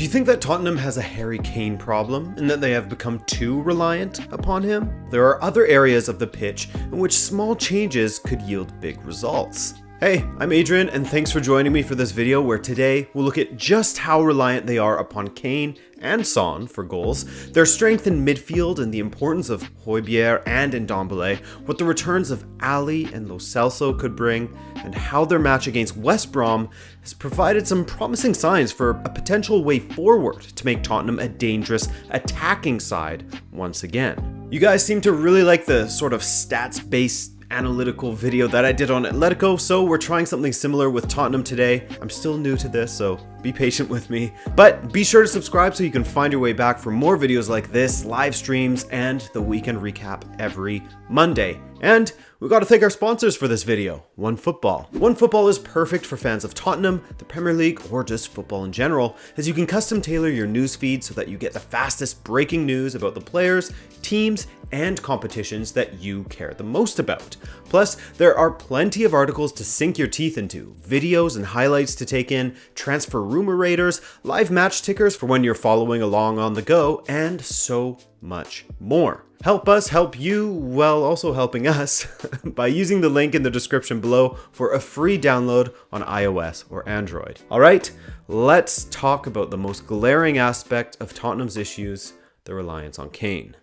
Do you think that Tottenham has a Harry Kane problem and that they have become too reliant upon him? There are other areas of the pitch in which small changes could yield big results. Hey, I'm Adrian and thanks for joining me for this video where today we'll look at just how reliant they are upon Kane and Son for goals, their strength in midfield and the importance of Hojbjerg and Ndombele, what the returns of Alli and Lo Celso could bring, and how their match against West Brom has provided some promising signs for a potential way forward to make Tottenham a dangerous attacking side once again. You guys seem to really like the sort of stats-based analytical video that I did on Atletico, so we're trying something similar with Tottenham today. I'm still new to this, so be patient with me. But be sure to subscribe so you can find your way back for more videos like this, live streams, and the weekend recap every Monday. And we got to thank our sponsors for this video, OneFootball. OneFootball is perfect for fans of Tottenham, the Premier League, or just football in general, as you can custom tailor your news feed so that you get the fastest breaking news about the players, teams, and competitions that you care the most about. Plus, there are plenty of articles to sink your teeth into, videos and highlights to take in, transfer rumor raters, live match tickers for when you're following along on the go, and so much more. Help us help you while also helping us by using the link in the description below for a free download on iOS or Android. All right, let's talk about the most glaring aspect of Tottenham's issues, the reliance on Kane.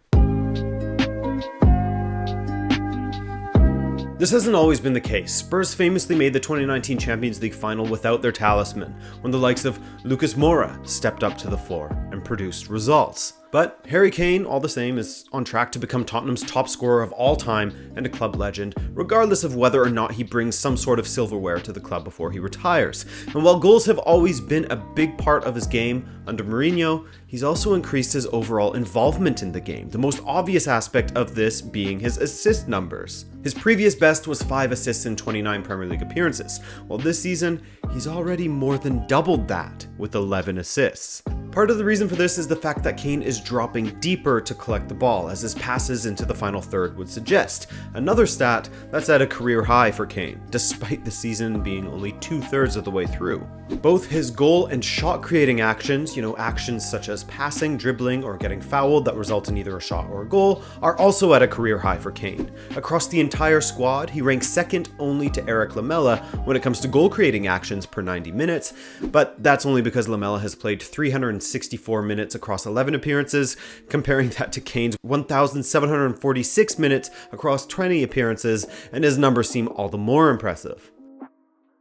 This hasn't always been the case. Spurs famously made the 2019 Champions League final without their talisman, when the likes of Lucas Moura stepped up to the floor and produced results. But Harry Kane, all the same, is on track to become Tottenham's top scorer of all time and a club legend, regardless of whether or not he brings some sort of silverware to the club before he retires. And while goals have always been a big part of his game under Mourinho, he's also increased his overall involvement in the game, the most obvious aspect of this being his assist numbers. His previous best was 5 assists in 29 Premier League appearances, while this season, he's already more than doubled that with 11 assists. Part of the reason for this is the fact that Kane is dropping deeper to collect the ball, as his passes into the final third would suggest. Another stat that's at a career high for Kane, despite the season being only 2/3 of the way through. Both his goal and shot creating actions, actions such as passing, dribbling, or getting fouled that result in either a shot or a goal, are also at a career high for Kane. Across the entire squad, he ranks second only to Eric Lamela when it comes to goal creating actions per 90 minutes, but that's only because Lamela has played 364 minutes across 11 appearances, comparing that to Kane's 1,746 minutes across 20 appearances, and his numbers seem all the more impressive.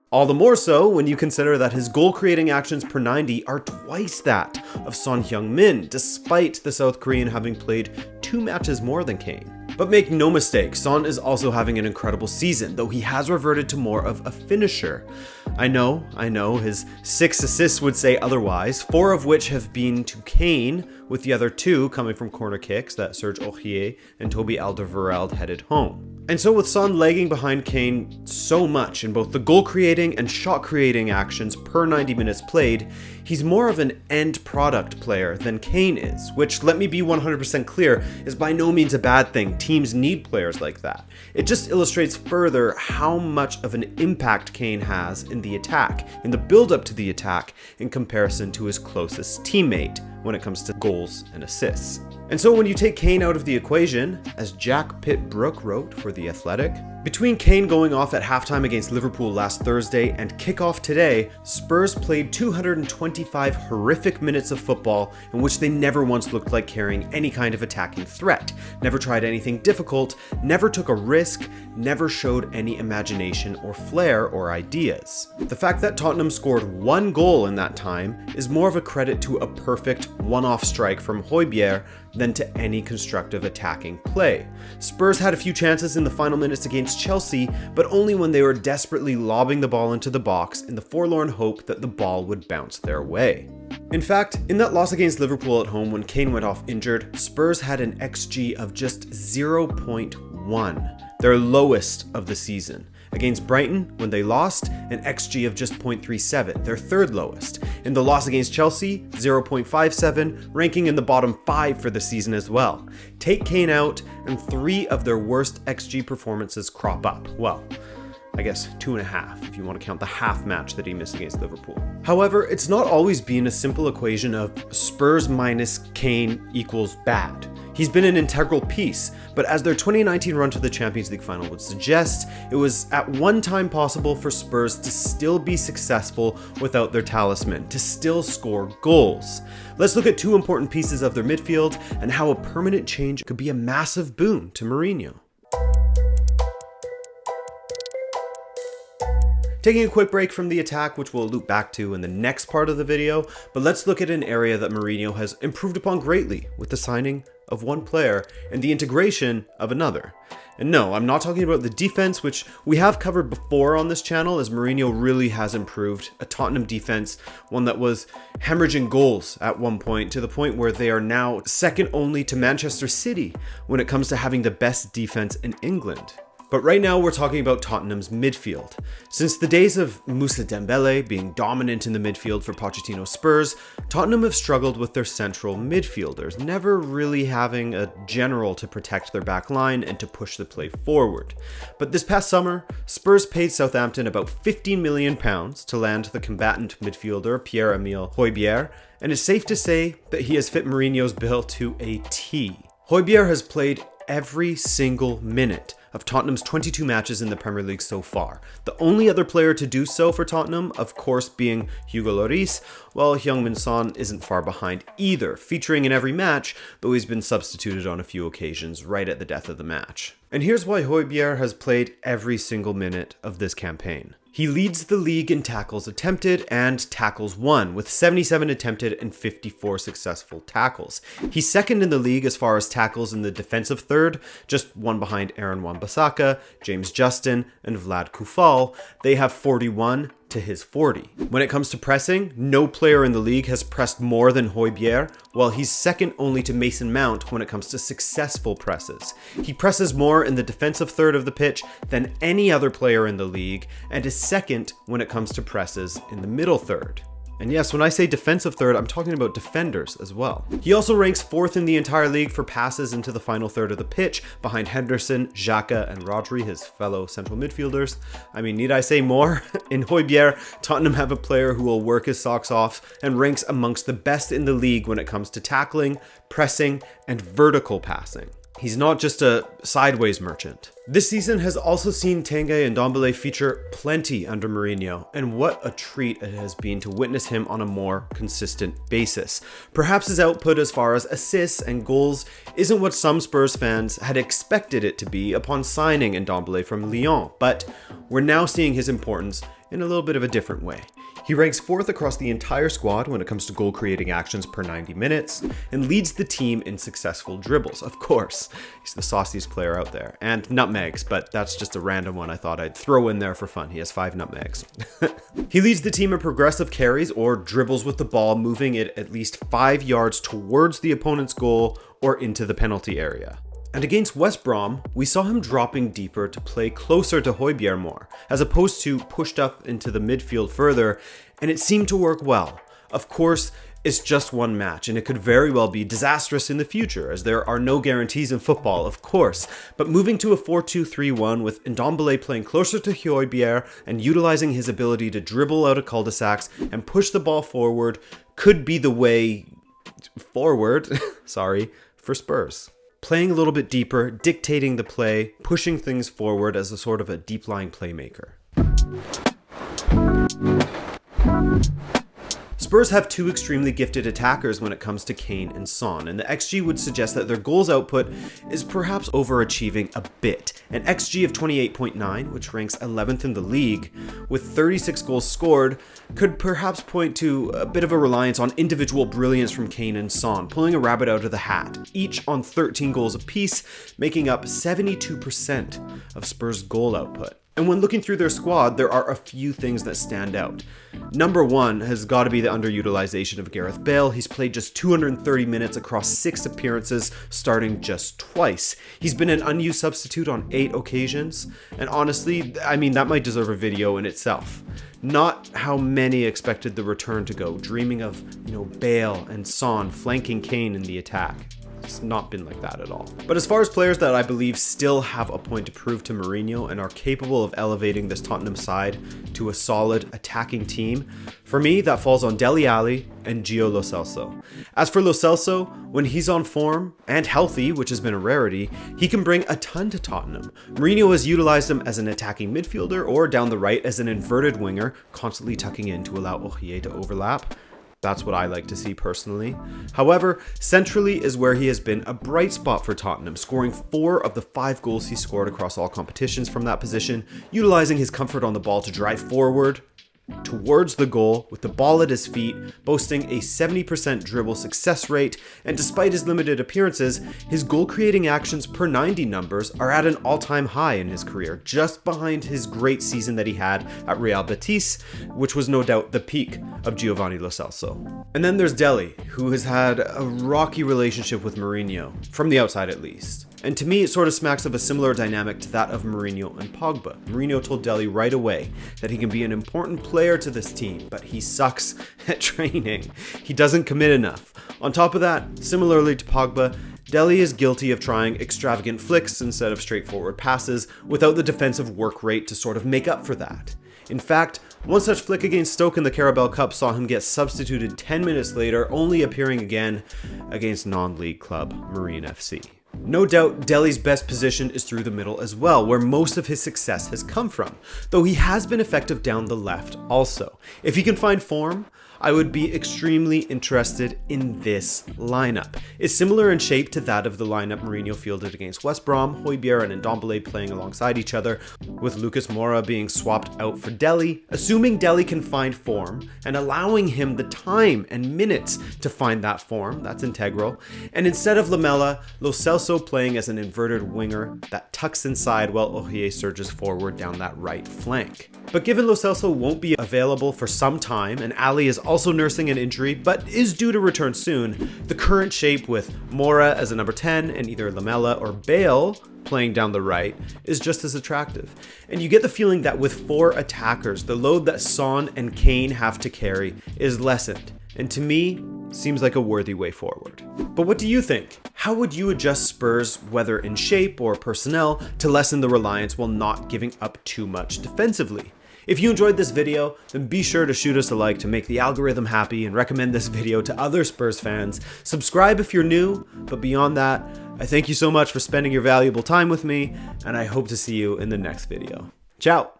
All the more so when you consider that his goal-creating actions per 90 are twice that of Son Heung-min, despite the South Korean having played 2 matches more than Kane. But make no mistake, Son is also having an incredible season, though he has reverted to more of a finisher. I know, his 6 assists would say otherwise, 4 of which have been to Kane, with the other 2 coming from corner kicks that Serge Aurier and Toby Alderweireld headed home. And so with Son lagging behind Kane so much in both the goal-creating and shot-creating actions per 90 minutes played, he's more of an end product player than Kane is, which, let me be 100% clear, is by no means a bad thing. Teams need players like that. It just illustrates further how much of an impact Kane has in the attack, in the build-up to the attack, in comparison to his closest teammate when it comes to goals and assists. And so when you take Kane out of the equation, as Jack Pitt-Brooke wrote for The Athletic, between Kane going off at halftime against Liverpool last Thursday and kickoff today, Spurs played 225 horrific minutes of football in which they never once looked like carrying any kind of attacking threat, never tried anything difficult, never took a risk, never showed any imagination or flair or ideas. The fact that Tottenham scored 1 goal in that time is more of a credit to a perfect one-off strike from Hojbjerg than to any constructive attacking play. Spurs had a few chances in the final minutes against Chelsea, but only when they were desperately lobbing the ball into the box in the forlorn hope that the ball would bounce their way. In fact, in that loss against Liverpool at home when Kane went off injured, Spurs had an XG of just 0.1, their lowest of the season. Against Brighton, when they lost, an XG of just 0.37, their 3rd lowest. In the loss against Chelsea, 0.57, ranking in the bottom 5 for the season as well. Take Kane out, and 3 of their worst XG performances crop up. Well, I guess 2.5 if you want to count the half match that he missed against Liverpool. However, it's not always been a simple equation of Spurs minus Kane equals bad. He's been an integral piece, but as their 2019 run to the Champions League final would suggest, it was at one time possible for Spurs to still be successful without their talisman, to still score goals. Let's look at two important pieces of their midfield and how a permanent change could be a massive boon to Mourinho. Taking a quick break from the attack, which we'll loop back to in the next part of the video, but let's look at an area that Mourinho has improved upon greatly with the signing of one player and the integration of another. And no, I'm not talking about the defense, which we have covered before on this channel, as Mourinho really has improved a Tottenham defense, one that was hemorrhaging goals at one point, to the point where they are now second only to Manchester City when it comes to having the best defense in England. But right now we're talking about Tottenham's midfield. Since the days of Ndombele being dominant in the midfield for Pochettino's Spurs, Tottenham have struggled with their central midfielders, never really having a general to protect their back line and to push the play forward. But this past summer, Spurs paid Southampton about £15 million to land the combatant midfielder Pierre-Emile Hojbjerg, and it's safe to say that he has fit Mourinho's bill to a T. Hojbjerg has played every single minute of Tottenham's 22 matches in the Premier League so far. The only other player to do so for Tottenham, of course, being Hugo Lloris, while Kane Son isn't far behind either, featuring in every match, though he's been substituted on a few occasions right at the death of the match. And here's why Hojbjerg has played every single minute of this campaign. He leads the league in tackles attempted and tackles won, with 77 attempted and 54 successful tackles. He's second in the league as far as tackles in the defensive third, just one behind Aaron Wan-Bissaka, James Justin, and Vlad Koufal. They have 41 to his 40. When it comes to pressing, no player in the league has pressed more than Hojbjerg, while he's second only to Mason Mount when it comes to successful presses. He presses more in the defensive third of the pitch than any other player in the league, and is second when it comes to presses in the middle third. And yes, when I say defensive third, I'm talking about defenders as well. He also ranks fourth in the entire league for passes into the final third of the pitch, behind Henderson, Xhaka, and Rodri, his fellow central midfielders. I mean, need I say more? In Hojbjerg, Tottenham have a player who will work his socks off and ranks amongst the best in the league when it comes to tackling, pressing, and vertical passing. He's not just a sideways merchant. This season has also seen Tanguy and Ndombele feature plenty under Mourinho, and what a treat it has been to witness him on a more consistent basis. Perhaps his output as far as assists and goals isn't what some Spurs fans had expected it to be upon signing Ndombele from Lyon, but we're now seeing his importance in a little bit of a different way. He ranks fourth across the entire squad when it comes to goal-creating actions per 90 minutes, and leads the team in successful dribbles. Of course, he's the sauciest player out there. And nutmegs, but that's just a random one I thought I'd throw in there for fun. He has 5 nutmegs. He leads the team in progressive carries, or dribbles with the ball, moving it at least 5 yards towards the opponent's goal or into the penalty area. And against West Brom, we saw him dropping deeper to play closer to Hojbjerg more, as opposed to pushed up into the midfield further, and it seemed to work well. Of course, it's just one match, and it could very well be disastrous in the future, as there are no guarantees in football, of course. But moving to a 4-2-3-1 with Ndombele playing closer to Hojbjerg and utilizing his ability to dribble out of cul-de-sacs and push the ball forward could be the way forward, for Spurs. Playing a little bit deeper, dictating the play, pushing things forward as a sort of a deep-lying playmaker. Spurs have 2 extremely gifted attackers when it comes to Kane and Son, and the XG would suggest that their goals output is perhaps overachieving a bit. An XG of 28.9, which ranks 11th in the league, with 36 goals scored, could perhaps point to a bit of a reliance on individual brilliance from Kane and Son, pulling a rabbit out of the hat, each on 13 goals apiece, making up 72% of Spurs' goal output. And when looking through their squad, there are a few things that stand out. Number one has got to be the underutilization of Gareth Bale. He's played just 230 minutes across 6 appearances, starting just twice. He's been an unused substitute on 8 occasions, and honestly, I mean, that might deserve a video in itself. Not how many expected the return to go, dreaming of, Bale and Son flanking Kane in the attack. it's not been like that at all. But as far as players that I believe still have a point to prove to Mourinho and are capable of elevating this Tottenham side to a solid attacking team, for me that falls on Dele Alli and Lo Celso. As for Lo Celso, when he's on form and healthy, which has been a rarity, he can bring a ton to Tottenham. Mourinho has utilized him as an attacking midfielder or down the right as an inverted winger, constantly tucking in to allow Hojbjerg to overlap. That's what I like to see personally. However, centrally is where he has been a bright spot for Tottenham, scoring 4 of the 5 goals he scored across all competitions from that position, utilizing his comfort on the ball to drive forward towards the goal with the ball at his feet, boasting a 70% dribble success rate, and despite his limited appearances, his goal-creating actions per 90 numbers are at an all-time high in his career, just behind his great season that he had at Real Betis, which was no doubt the peak of Giovanni Lo Celso. And then there's Dele, who has had a rocky relationship with Mourinho, from the outside at least. And to me, it sort of smacks of a similar dynamic to that of Mourinho and Pogba. Mourinho told Dele right away that he can be an important player to this team, but he sucks at training. He doesn't commit enough. On top of that, similarly to Pogba, Dele is guilty of trying extravagant flicks instead of straightforward passes without the defensive work rate to sort of make up for that. In fact, one such flick against Stoke in the Carabao Cup saw him get substituted 10 minutes later, only appearing again against non-league club Marine FC. No doubt, Dele's best position is through the middle as well, where most of his success has come from, though he has been effective down the left also. If he can find form, I would be extremely interested in this lineup. It's similar in shape to that of the lineup Mourinho fielded against West Brom, Hojbjerg and Ndombele playing alongside each other, with Lucas Moura being swapped out for Dele, assuming Dele can find form and allowing him the time and minutes to find that form, that's integral, and instead of Lamela, Lo Celso playing as an inverted winger that tucks inside while Hojbjerg surges forward down that right flank. But given Lo Celso won't be available for some time, and Alli is also nursing an injury, but is due to return soon, the current shape with Moura as a number 10 and either Lamela or Bale playing down the right is just as attractive. And you get the feeling that with 4 attackers, the load that Son and Kane have to carry is lessened, and to me, seems like a worthy way forward. But what do you think? How would you adjust Spurs, whether in shape or personnel, to lessen the reliance while not giving up too much defensively? If you enjoyed this video, then be sure to shoot us a like to make the algorithm happy and recommend this video to other Spurs fans. Subscribe if you're new, but beyond that, I thank you so much for spending your valuable time with me, and I hope to see you in the next video. Ciao!